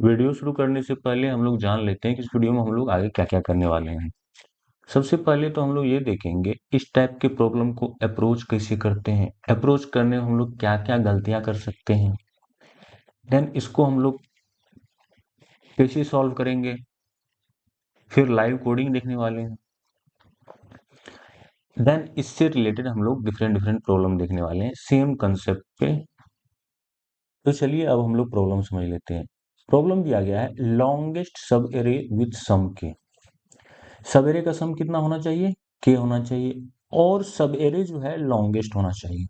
Video शुरू करने से पहले हम लोग जान लेते हैं कि इस वीडियो में हम लोग आगे क्या क्या करने वाले हैं। सबसे पहले तो हम लोग ये देखेंगे इस टाइप के प्रॉब्लम को अप्रोच कैसे करते हैं, अप्रोच करने में हम लोग क्या क्या गलतियां कर सकते हैं, देन इसको हम लोग कैसे सॉल्व करेंगे, फिर लाइव कोडिंग देखने वाले हैं, देन इससे रिलेटेड हम लोग डिफरेंट डिफरेंट प्रॉब्लम देखने वाले हैं सेम कंसेप्ट पे। तो चलिए अब हम लोग प्रॉब्लम समझ लेते हैं। प्रॉब्लम दिया गया है लॉन्गेस्ट सब एरे विथ सम के। सब एरे का सम कितना होना चाहिए, के होना चाहिए, और सब एरे जो है लॉन्गेस्ट होना चाहिए।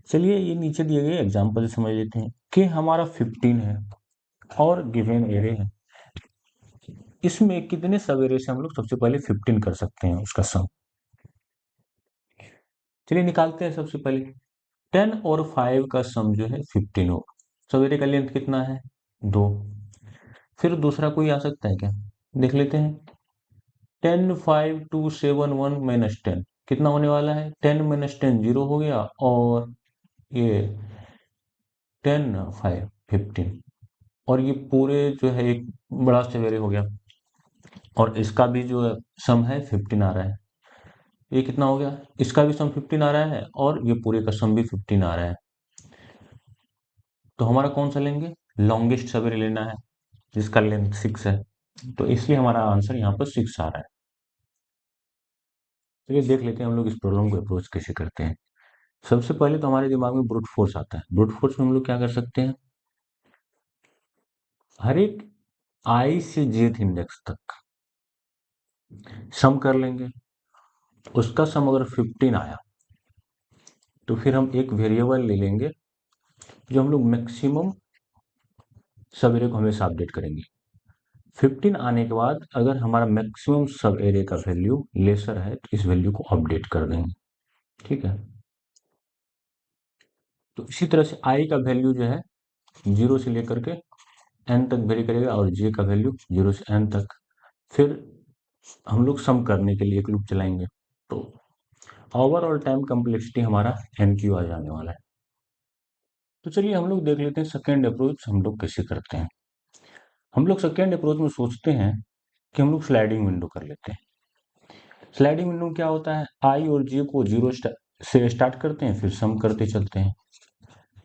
चलिए ये नीचे दिए गए एग्जांपल समझ लेते हैं कि हमारा 15 है और गिवन एरे है। इसमें कितने सब एरे से हम लोग सबसे पहले 15 कर सकते हैं उसका सम। चलिए निकालते हैं सबसे पहले। 10 और 5 का सम जो है 15 होगा। सब एरे का लेंथ कितना है, 2। फिर दूसरा कोई आ सकता है क्या, देख लेते हैं। 10 5 2 7 1 माइनस 10 कितना होने वाला है, 10 माइनस 10 जीरो हो गया, और ये 10 5 15, और ये पूरे जो है एक बड़ा सवेरे हो गया, और इसका भी जो सम है 15 आ रहा है। ये कितना हो गया, इसका भी सम 15 आ रहा है, और ये पूरे का सम भी 15 आ रहा है। तो हमारा कौन सा लेंगे, लॉन्गेस्ट सवेरे लेना है जिसका लेंथ 6 है। तो इसलिए हमारा आंसर यहाँ पर 6 आ रहा है। तो ये देख लेते हैं हम लोग इस प्रॉब्लम को अप्रोच कैसे करते हैं। सबसे पहले तो हमारे दिमाग में ब्रूट फोर्स आता है। ब्रूट फोर्स में हम लोग क्या कर सकते हैं, हर एक आई से जेथ इंडेक्स तक सम कर लेंगे। उसका सम अगर 15 आया तो फिर हम एक वेरिएबल ले लेंगे जो हम लोग मैक्सिमम सब एरे को हमेशा अपडेट करेंगे। 15 आने के बाद अगर हमारा मैक्सिमम सब एरे का वैल्यू लेसर है तो इस वैल्यू को अपडेट कर देंगे। ठीक है, तो इसी तरह से आई का वैल्यू जो है 0 से लेकर के एन तक वेरी करेगा, और जे का वैल्यू 0 से एन तक। फिर हम लोग सम करने के लिए एक लूप चलाएंगे, तो ओवरऑल टाइम कम्प्लेक्सिटी हमारा एन क्यू आ जाने वाला है। तो चलिए हम लोग देख लेते हैं सेकेंड अप्रोच हम लोग कैसे करते हैं। हम लोग सेकेंड अप्रोच में सोचते हैं कि हम लोग स्लाइडिंग विंडो कर लेते हैं। स्लाइडिंग विंडो में क्या होता है, आई और जे को 0 से स्टार्ट करते हैं, फिर सम करते चलते हैं।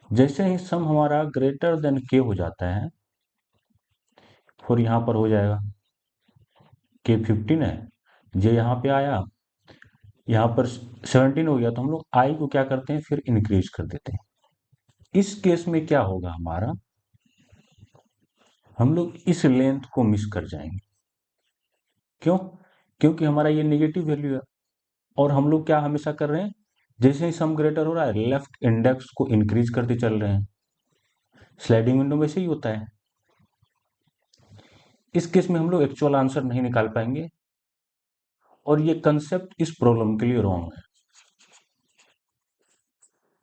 जैसे ही सम हमारा ग्रेटर देन के हो जाता है, और यहाँ पर हो जाएगा के 15 है, जे यहाँ पे आया, यहाँ पर 17 हो गया, तो हम लोग आई को क्या करते हैं, फिर इंक्रीज कर देते हैं। इस केस में क्या होगा हमारा, हम लोग इस लेंथ को मिस कर जाएंगे। क्यों, क्योंकि हमारा ये नेगेटिव वैल्यू है, और हम लोग क्या हमेशा कर रहे हैं, जैसे ही सम ग्रेटर हो रहा है लेफ्ट इंडेक्स को इंक्रीज करते चल रहे हैं। स्लाइडिंग विंडो में से ही होता है। इस केस में हम लोग एक्चुअल आंसर नहीं निकाल पाएंगे, और ये कंसेप्ट इस प्रॉब्लम के लिए रॉन्ग है।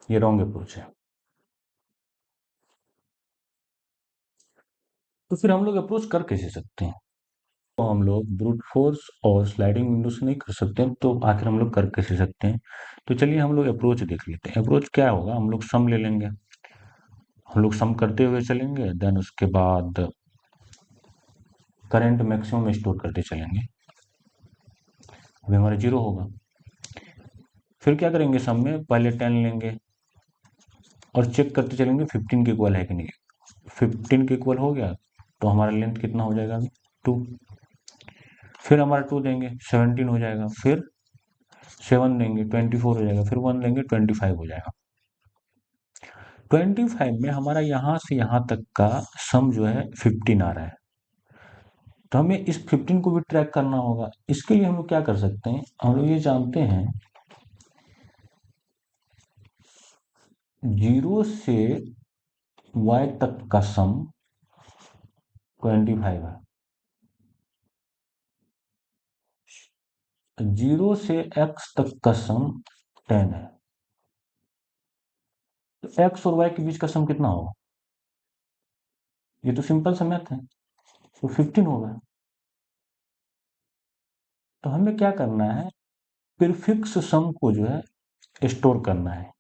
ये रॉन्ग अप्रोच है। तो फिर हम लोग अप्रोच कर कैसे सकते हैं, तो हम लोग ब्रूट फोर्स और स्लाइडिंग विंडो से नहीं कर सकते हैं, तो आखिर हम लोग कर कैसे सकते हैं। तो चलिए हम लोग अप्रोच देख लेते हैं। अप्रोच क्या होगा, हम लोग सम ले लेंगे, हम लोग सम करते हुए चलेंगे, देन उसके बाद करंट मैक्सिमम स्टोर करते चलेंगे। अभी हमारा 0 होगा। फिर क्या करेंगे, सम में पहले 10 लेंगे और चेक करते चलेंगे 15 के इक्वल है कि नहीं। 15 के इक्वल हो गया तो हमारा लेंथ कितना हो जाएगा, अभी 2। फिर हमारा 2 देंगे 17 हो जाएगा, फिर 7 देंगे 24 हो जाएगा, फिर 1 देंगे 25 हो जाएगा। 25 में हमारा यहाँ से यहाँ तक का सम जो है 15 आ रहा है, तो हमें इस 15 को भी ट्रैक करना होगा। इसके लिए हम लोग क्या कर सकते हैं, हम लोग ये जानते हैं 0 से y तक का सम 25 है, 0 से x तक का सम 10 है। तो x और y के बीच का सम कितना होगा, ये तो सिंपल सा मैथ है, तो 15 होगा। तो हमें क्या करना है, प्रीफिक्स सम को जो है स्टोर करना है,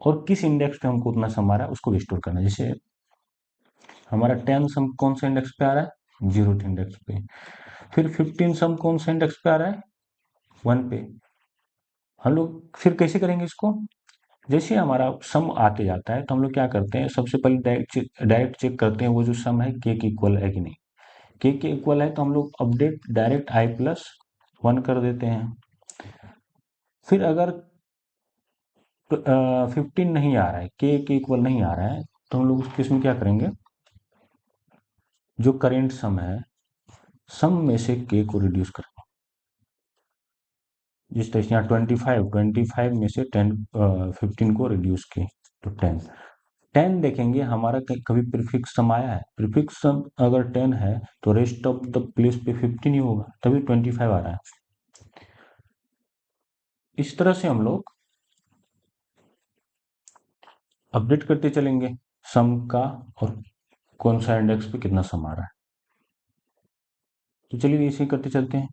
और किस इंडेक्स पे हमको उतना सम आ रहा है उसको भी स्टोर करना है। जैसे हमारा 10 सम कौन सा इंडेक्स पे आ रहा है, 0th इंडेक्स पे। फिर 15 सम कौन सा इंडेक्स पे आ रहा है, 1 पे। हम लोग फिर कैसे करेंगे इसको, जैसे हमारा सम आते जाता है तो हम लोग क्या करते हैं, सबसे पहले डायरेक्ट चेक करते हैं वो जो सम है के इक्वल है कि नहीं। के इक्वल है तो हम लोग अपडेट डायरेक्ट i+1 कर देते हैं। फिर अगर 15 नहीं आ रहा है, के इक्वल नहीं आ रहा है, तो हम लोग उस केस में क्या करेंगे, जो करेंट सम है, सम में से के को रिड्यूस करेंगे। जिस तरह से यहाँ 25 में से 15 को रिड्यूस किए तो 10 देखेंगे हमारा कभी प्रीफिक्स सम आया है, प्रीफिक्स सम अगर 10 है तो रेस्ट ऑफ द प्लेस पे 15 ही होगा, तभी 25 आ रहा है। इस तरह से हम लोग अपडेट करते चलेंगे सम का, और कौन सा इंडेक्स पे कितना सम आ रहा है। तो चलिए इसे करते चलते हैं।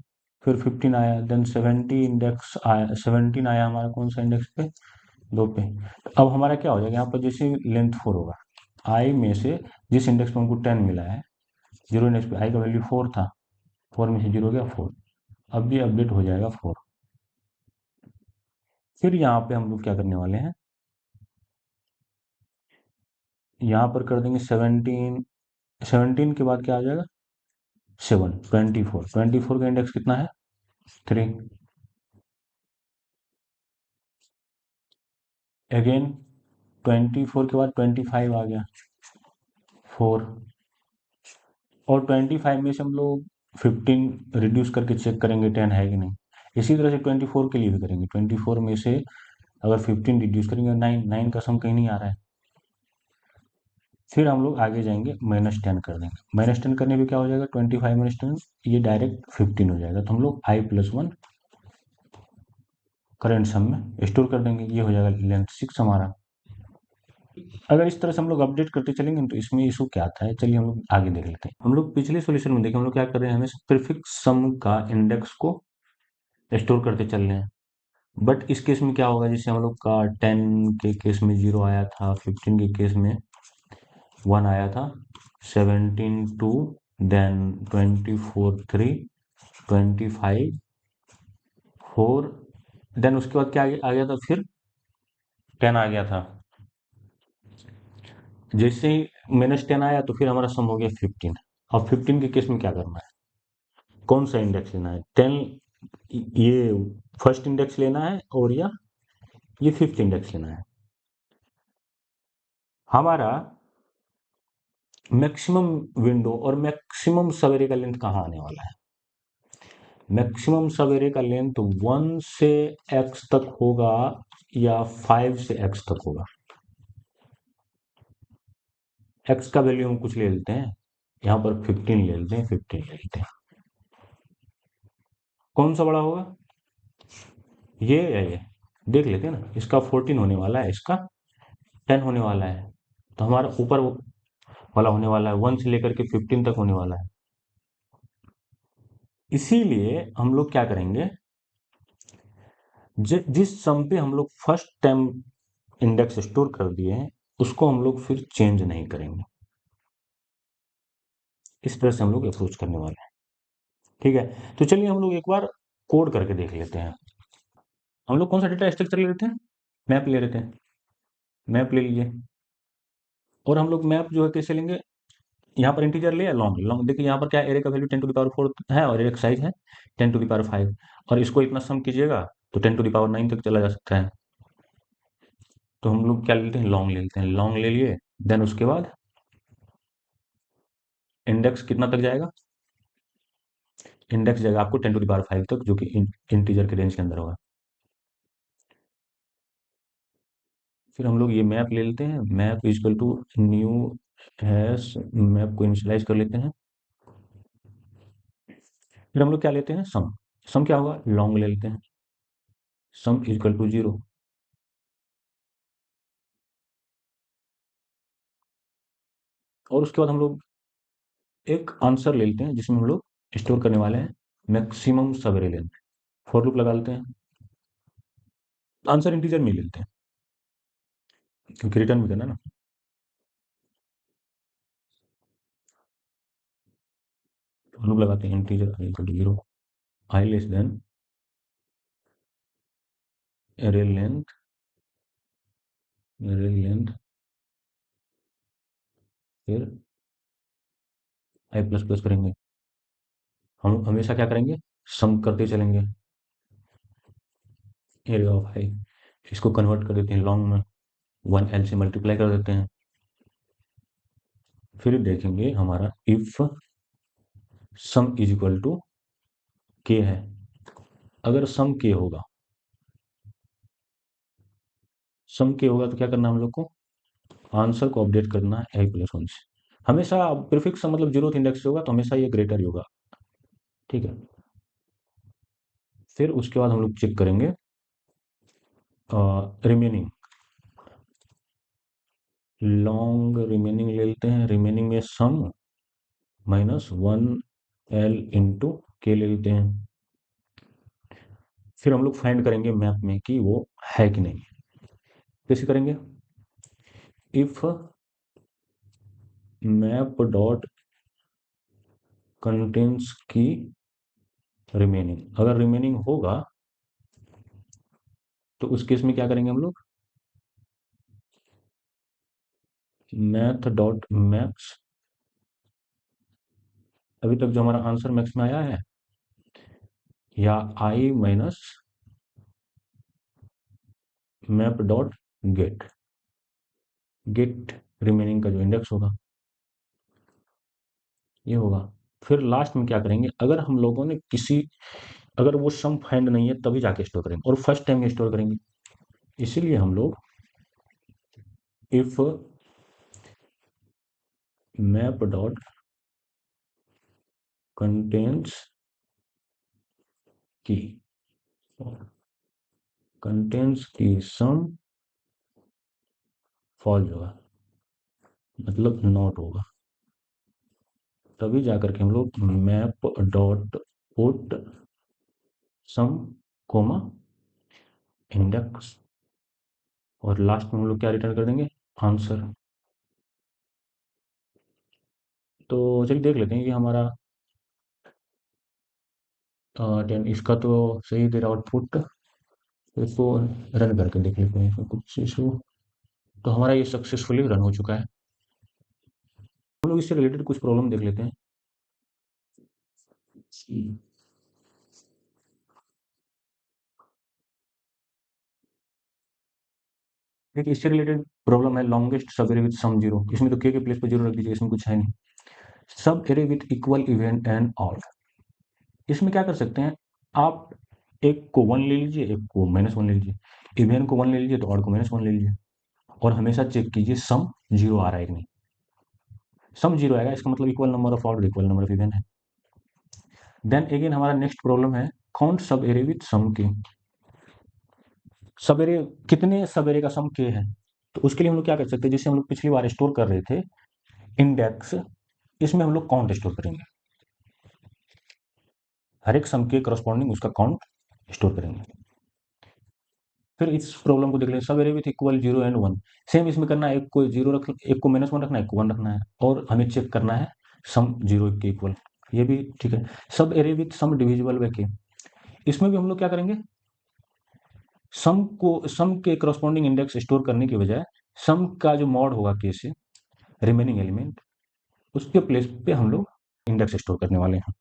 फिर 15 आया, देन 70 इंडेक्स आया, 17 आया हमारा कौन सा इंडेक्स पे, 2 पे। तो अब हमारा क्या हो जाएगा, यहाँ पर जैसे लेंथ 4 होगा, आई में से जिस इंडेक्स पे हमको 10 मिला है, 0 इंडेक्स पे आई का वैल्यू 4 था, 4 में से 0 हो गया 4। अब ये अपडेट हो जाएगा 4। फिर यहाँ पे हम लोग क्या करने वाले हैं, यहाँ पर कर देंगे 17, 17 के बाद क्या आ जाएगा, 7, 24, 24 का इंडेक्स कितना है, 3। अगेन 24 के बाद 25 आ गया, 4। और 25 में से हम लोग 15 रिड्यूस करके चेक करेंगे 10 है कि नहीं। इसी तरह से 24 के लिए भी करेंगे, 24 में से अगर 15 रिड्यूस करेंगे, 9 का सम कहीं नहीं आ रहा है। फिर हम लोग आगे जाएंगे, -10 कर देंगे। -10 करने पे क्या हो जाएगा, 25 -10, ये डायरेक्ट 15 हो जाएगा। तो हम लोग i+1 करेंट सम में स्टोर कर देंगे, ये हो जाएगा लेंथ 6 हमारा। अगर इस तरह से हम लोग अपडेट करते चलेंगे तो इसमें इशू क्या आता है, चलिए हम लोग आगे देख लेते हैं। हम लोग पिछले सॉल्यूशन में देखें, हम लोग क्या कर रहे हैं, हमें प्रीफिक्स सम का इंडेक्स को स्टोर करते चल रहे हैं। बट इस केस में क्या होगा, जैसे हम लोग का 10 के केस में 0 आया था, 15 के केस में 1 आया था, 17 2, देन 24 3, 25 4, देन उसके बाद क्या आ गया था, फिर 10 आ गया था। जैसे ही -10 आया तो फिर हमारा सम हो गया 15। अब 15 के केस में क्या करना है, कौन सा इंडेक्स लेना है, 10 ये फर्स्ट इंडेक्स लेना है और या ये फिफ्थ इंडेक्स लेना है। हमारा मैक्सिमम विंडो और मैक्सिमम सवेरे का लेंथ कहाँ आने वाला है, मैक्सिमम सवेरे का लेंथ 1 से x तक होगा या 5 से x तक होगा। x का वैल्यू हम कुछ ले लेते हैं, यहाँ पर 15 ले लेते हैं, 15 ले लेते हैं। कौन सा बड़ा होगा, ये या ये, देख लेते हैं ना, इसका 14 होने वाला है, इसका 10 होने वाला है। तो हमारा ऊपर वाला होने वाला है 1 से लेकर के 15 तक होने वाला है। इसीलिए हम लोग क्या करेंगे, जिस सम पे हम लोग फर्स्ट टाइम इंडेक्स स्टोर कर दिए हैं उसको हम लोग फिर चेंज नहीं करेंगे। इस तरह से हम लोग अप्रोच करने वाले हैं। ठीक है, तो चलिए हम लोग एक बार कोड करके देख लेते हैं। हम लोग कौन सा डेटा स्ट्रक्चर ले लेते हैं, मैप ले लेते हैं, मैप ले लीजिए। और हम लोग मैप जो है कैसे लेंगे, यहाँ पर इंटीजर ले या लॉन्ग, लॉन्ग देखिए यहाँ पर क्या एरे का वैल्यू 10⁴ है और एरे का साइज है 10⁵, और इसको इतना सम कीजिएगा तो 10⁹ तक चला जा सकता है। तो हम लोग क्या लेते हैं, लॉन्ग ले लेते हैं, लॉन्ग ले लिए, देन उसके बाद इंडेक्स कितना तक जाएगा, इंडेक्स जाएगा आपको 10⁵ तक, जो कि इंटीजर के रेंज के अंदर होगा। फिर हम लोग ये मैप ले लेते हैं, map equal to new hash, map को इनिशियलाइज कर लेते हैं। फिर हम लोग क्या लेते हैं, सम, सम क्या होगा, लॉन्ग ले लेते हैं, सम इजकल टू 0। और उसके बाद हम लोग एक आंसर ले लेते हैं जिसमें हम लोग स्टोर करने वाले हैं मैक्सिमम सवेरे लेंथ। फॉर लूप लगा लेते हैं, आंसर इंटीजर में ले लेते हैं क्योंकि रिटर्न भी करना है ना। लूप लगाते हैं integer i equal to 0, i less than array length फिर i प्लस प्लस करेंगे। हम हमेशा क्या करेंगे, सम करते चलेंगे एरिया ऑफ i। इसको कन्वर्ट कर देते हैं लॉन्ग में, 1l से मल्टीप्लाई कर देते हैं। फिर देखेंगे हमारा if sum is equal to k है। अगर सम k होगा, सम k होगा तो क्या करना है हम लोग को, आंसर को अपडेट करना है i प्लस 1 से। हमेशा प्रीफिक्स मतलब जीरो इंडेक्स होगा तो हमेशा ये ग्रेटर ही होगा, ठीक है। फिर उसके बाद हम लोग चेक करेंगे रिमेनिंग, लॉन्ग रिमेनिंग ले लेते हैं। रिमेनिंग में सम माइनस 1l इंटू के ले लेते हैं। फिर हम लोग फाइंड करेंगे मैप में कि वो है कि नहीं। कैसे करेंगे, इफ मैप डॉट कंटेंट्स की रिमेनिंग, अगर रिमेनिंग होगा तो उस केस में क्या करेंगे हम लोग, मैथ डॉट मैक्स, अभी तक जो हमारा आंसर मैक्स में आया है, या I minus map dot get, get remaining का जो इंडेक्स होगा ये होगा। फिर लास्ट में क्या करेंगे, अगर हम लोगों ने किसी, अगर वो सम फाइंड नहीं है तभी जाके स्टोर करेंगे, और फर्स्ट टाइम में स्टोर करेंगे। इसीलिए हम लोग इफ मैप डॉट कंटेंट्स की, कंटेंट्स की सम फॉल्स होगा, मतलब नॉट होगा, तभी जाकर के हम लोग map dot put sum comma index, और लास्ट में हम लोग क्या रिटर्न कर देंगे, आंसर। तो चलिए देख लेते हैं कि हमारा 10 इसका तो सही दे रहा आउटपुट। तो इसको रन करके देख लेते हैं, इसमें कुछ इशू। तो हमारा ये सक्सेसफुली रन हो चुका है। हम लोग इससे रिलेटेड कुछ प्रॉब्लम देख लेते हैं। देखिए इससे रिलेटेड प्रॉब्लम है लॉन्गेस्ट सब एरे विद सम जीरो। इसमें तो के प्लेस पर जीरो रख दीजिए, इसमें कुछ है नहीं। सब array with equal event and odd, इसमें क्या कर सकते हैं आप, एक को 1 ले लीजिए, एक को -1 ले लीजिए। इवन को 1 ले लीजिए तो ऑड को -1 ले लीजिए, और हमेशा चेक कीजिए सम जीरो आ रहा है कि नहीं। सम जीरो आएगा इसका मतलब equal number of odd equal number of even है। देन अगेन हमारा नेक्स्ट प्रॉब्लम है काउंट सब एरे विद सम के। सब एरे, कितने सब एरे का सम के है, तो उसके लिए हम लोग क्या कर सकते हैं, जैसे हम लोग पिछली बार स्टोर कर रहे थे इंडेक्स, इसमें हम लोग काउंट स्टोर करेंगे, हर एक सम के करस्पॉन्डिंग उसका काउंट स्टोर करेंगे। फिर इस प्रॉब्लम को देख लें, सब array with equal 0 and 1। Same इसमें करना है, एक को 0 रख, एक को -1 रखना है, एक को 1 रखना है, और हमें चेक करना है सम 0 के इक्वल। ये भी ठीक है। Subarray with sum divisible by k, इसमें भी हम लोग क्या करेंगे, सम को, सम के करस्पॉन्डिंग इंडेक्स स्टोर करने के बजाय सम का जो मॉड होगा के से, रिमेनिंग एलिमेंट, उसके प्लेस पे हम लोग इंडेक्स स्टोर करने वाले हैं।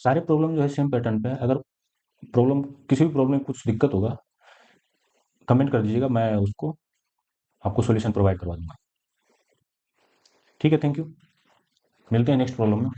सारे प्रॉब्लम जो है सेम पैटर्न पे है। अगर प्रॉब्लम, किसी भी प्रॉब्लम में कुछ दिक्कत होगा कमेंट कर दीजिएगा, मैं उसको आपको सॉल्यूशन प्रोवाइड करवा दूंगा। ठीक है, थैंक यू। मिलते हैं नेक्स्ट प्रॉब्लम में।